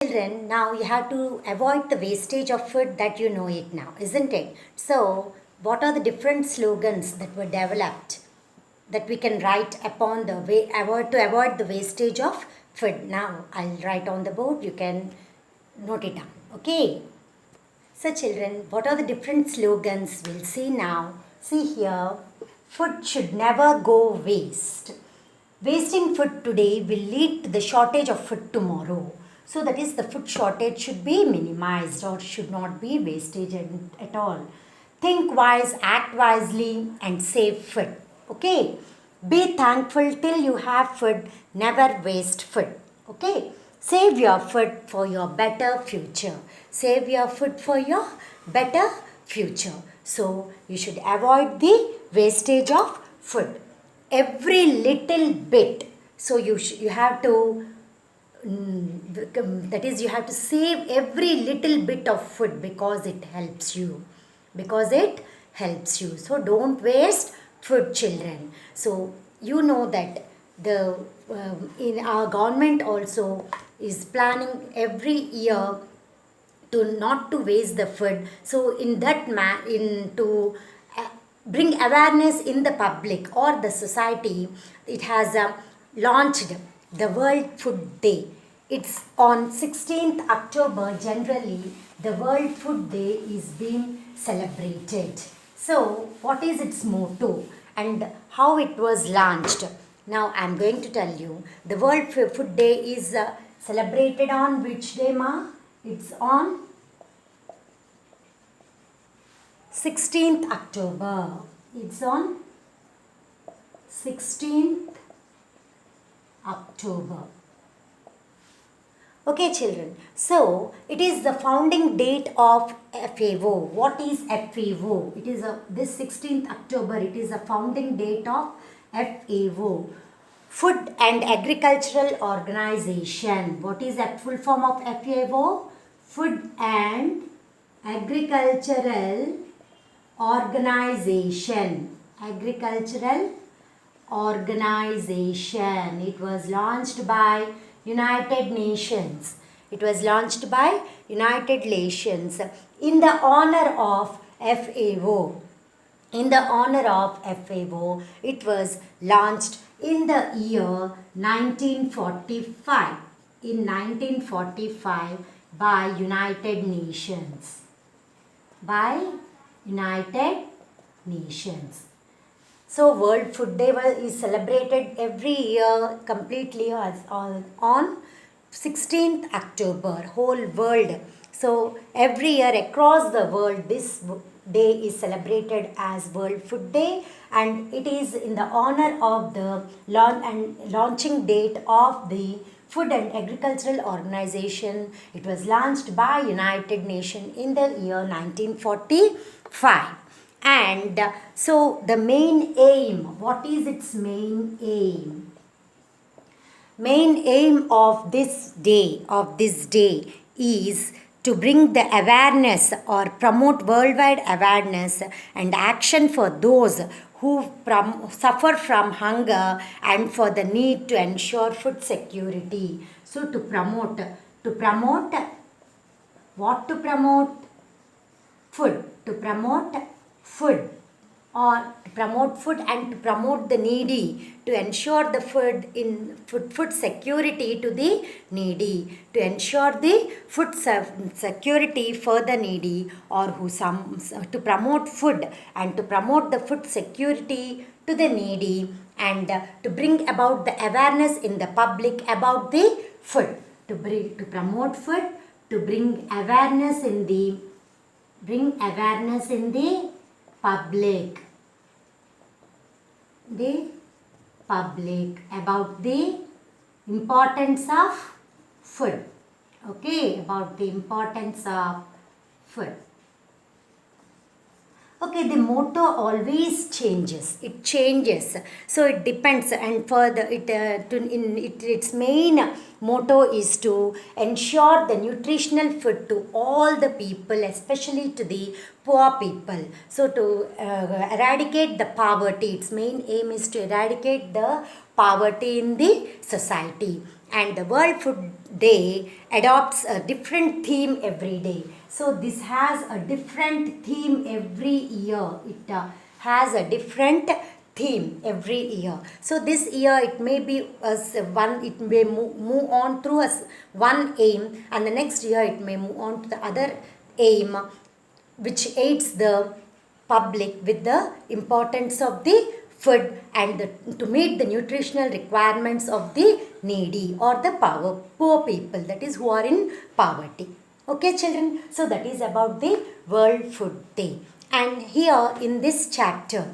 Children, now you have to avoid the wastage of food that you know it now, isn't it? So, what are the different slogans that were developed that we can write upon the way to avoid the wastage of food? Now, I'll write on the board. You can note it down. Okay. So, children, what are the different slogans? We'll see now. See here, food should never go waste. Wasting food today will lead to the shortage of food tomorrow. So, that is, the food shortage should be minimized or should not be wastage at all. Think wise, act wisely, and save food. Okay. Be thankful till you have food, never waste food. Okay. Save your food for your better future. Save your food for your better future. So, you should avoid the wastage of food. Every little bit. So, you have to that is, you have to save every little bit of food because it helps you. So don't waste food, children. So you know that the in our government also is planning every year to not to waste the food. So in that in to bring awareness in the public or the society, it has launched the World Food Day. It's on 16th October. Generally, the World Food Day is being celebrated. So, what is its motto and how it was launched? Now, I'm going to tell you. The World Food Day is celebrated on which day, ma? It's on 16th October. It's on 16th October. Okay, children. So, it is the founding date of FAO. What is FAO? It is this 16th October. It is the founding date of FAO. Food and Agricultural Organization. What is the full form of FAO? Food and Agricultural Organization. Agricultural Organization. It was launched by United Nations. It was launched by United Nations in the honor of FAO. In the honor of FAO, it was launched in the year 1945. In 1945 by United Nations. By United Nations. So, World Food Day is celebrated every year completely on 16th October, whole world. So, every year across the world, this day is celebrated as World Food Day, and it is in the honor of the launching date of the Food and Agricultural Organization. It was launched by United Nations in the year 1945. And so the main aim, what is its main aim? Main aim of this day is to bring the awareness or promote worldwide awareness and action for those who suffer from hunger and for the need to ensure food security. So to promote what? To promote food. To promote food or to promote food and to promote the needy, to ensure the food security to the needy, to ensure the food security for the needy, or to promote food and to promote the food security to the needy, and to bring about the awareness in the public about the food, to promote food, to bring awareness in the public about the importance of food. Okay, about the importance of food. Okay, the motto always changes. It changes. So it depends, and further, its main motto is to ensure the nutritional food to all the people, especially to the poor people. So to eradicate the poverty, its main aim is to eradicate the poverty in the society. and the World Food Day adopts a different theme every day. So this has a different theme every year. It has a different theme every year. So this year it may be one, it may move on through as one aim, and the next year it may move on to the other aim, which aids the public with the importance of the food and to meet the nutritional requirements of the needy or the poor people, that is who are in poverty. Okay children, so that is about the World Food Day. And here in this chapter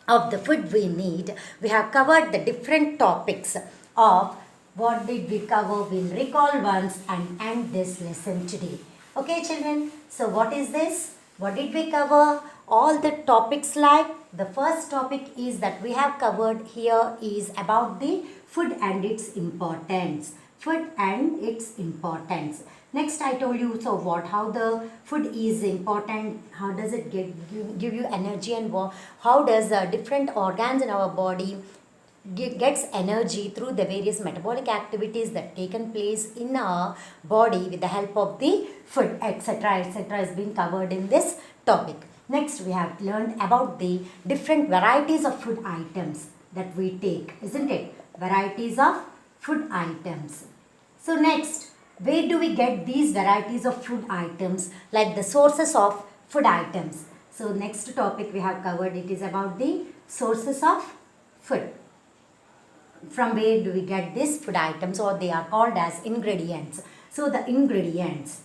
of the food we need, we have covered the different topics of what did we cover. We'll recall once and end this lesson today. Okay children, so what is this? What did we cover? All the topics, like the first topic is that we have covered here is about the food and its importance. Food and its importance. Next I told you, so what, how the food is important, how does it give you energy, and how does different organs in our body gets energy through the various metabolic activities that taken place in our body with the help of the food, etc. etc. is being covered in this topic. Next we have learned about the different varieties of food items that we take, isn't it? Varieties of food items. So next, where do we get these varieties of food items, like the sources of food items? So next topic we have covered, it is about the sources of food. From where do we get these food items, or they are called as ingredients. So the ingredients,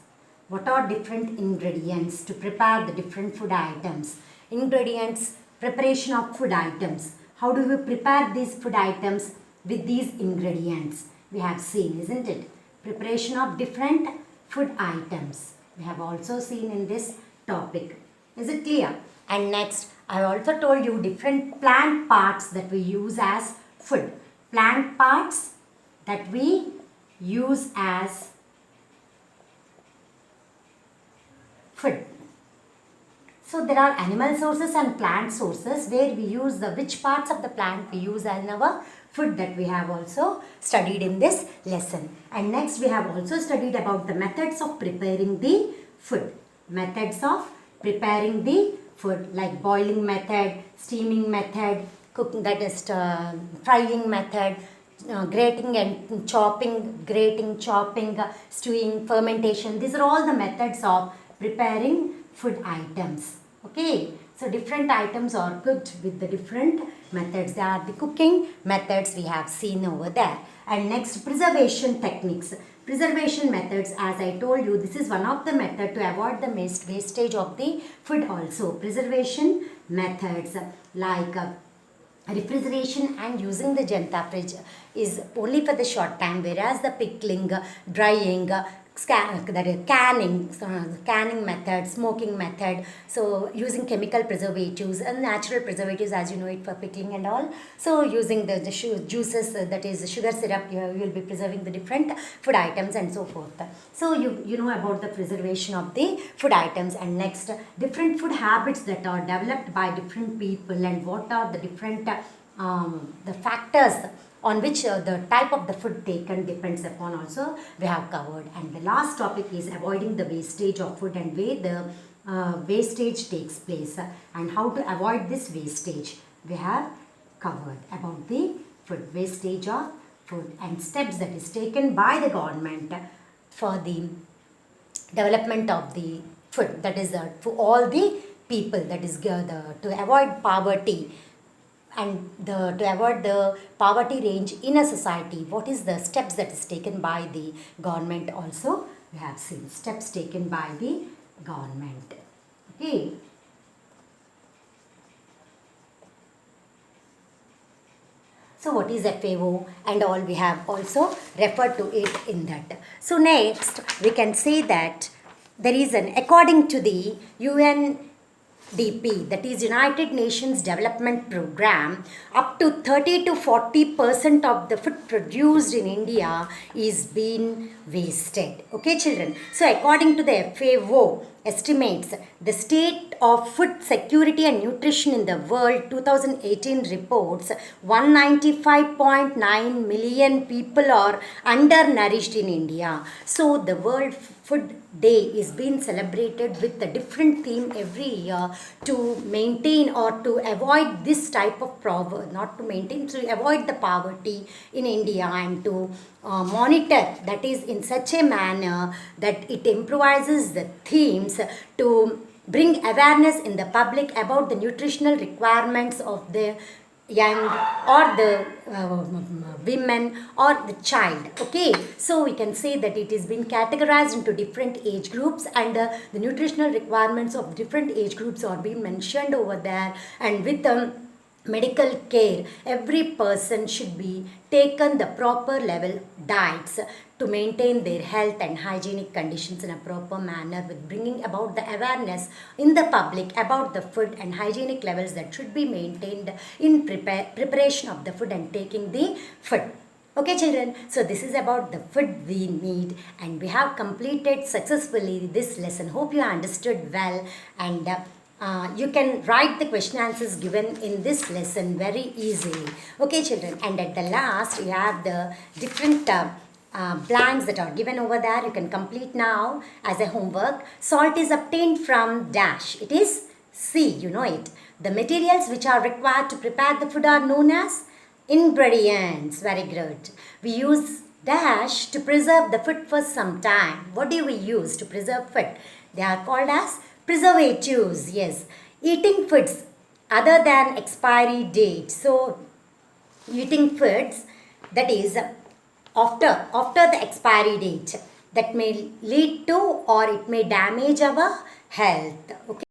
what are different ingredients to prepare the different food items? Ingredients, preparation of food items. How do we prepare these food items with these ingredients? We have seen, isn't it? Preparation of different food items. We have also seen in this topic. Is it clear? And next, I also told you different plant parts that we use as food. Plant parts that we use as food. So there are animal sources and plant sources where we use the which parts of the plant we use in our food, that we have also studied in this lesson. And next we have also studied about the methods of preparing the food. Methods of preparing the food, like boiling method, steaming method, cooking, that is frying method, grating and chopping, stewing, fermentation. These are all the methods of preparing food items. Okay, so different items are cooked with the different methods. They are the cooking methods we have seen over there. And next, preservation techniques. Preservation methods, as I told you, this is one of the methods to avoid the wastage of the food also. Preservation methods like refrigeration and using the janta fridge is only for the short time, whereas the pickling, drying, that is canning method, smoking method, so using chemical preservatives and natural preservatives, as you know it, for pickling and all. So using the juices, that is sugar syrup, you will be preserving the different food items and so forth. So you know about the preservation of the food items. And next, different food habits that are developed by different people, and what are the different the factors on which the type of the food taken depends upon, also we have covered. And the last topic is avoiding the wastage of food, and where the wastage takes place and how to avoid this wastage. We have covered about the food, wastage of food, and steps that is taken by the government for the development of the food, that is for all the people, that is to avoid poverty, and to avoid the poverty range in a society. What is the steps that is taken by the government? Also we have seen steps taken by the government. Okay, so what is FAO and all, we have also referred to it in that. So next we can say that there is an, according to the UN UNDP, that is United Nations Development Program, up to 30 to 40% of the food produced in India is being wasted. Okay, children. So, according to the FAO estimates, the state of food security and nutrition in the world 2018 reports 195.9 million people are undernourished in India. So, the World Food Day is being celebrated with a different theme every year to maintain or to avoid this type of poverty, not to maintain, to avoid the poverty in India, and to monitor that is in such a manner that it improvises the themes to bring awareness in the public about the nutritional requirements of the young or the women or the child. Okay, so we can say that it is been categorized into different age groups, and the nutritional requirements of different age groups are being mentioned over there. And with medical care, every person should be taken the proper level diets to maintain their health and hygienic conditions in a proper manner, with bringing about the awareness in the public about the food and hygienic levels that should be maintained in preparation of the food and taking the food. Okay, children, so this is about the food we need, and we have completed successfully this lesson. Hope you understood well, and you can write the question answers given in this lesson very easily. Okay, children, and at the last you have the different blanks that are given over there. You can complete now as a homework. Salt is obtained from dash. It is C, you know it. The materials which are required to prepare the food are known as ingredients. Very good. We use dash to preserve the food for some time. What do we use to preserve food? They are called as preservatives. Yes. Eating foods other than expiry date. So, eating foods that is after the expiry date, that may lead to or it may damage our health. Okay.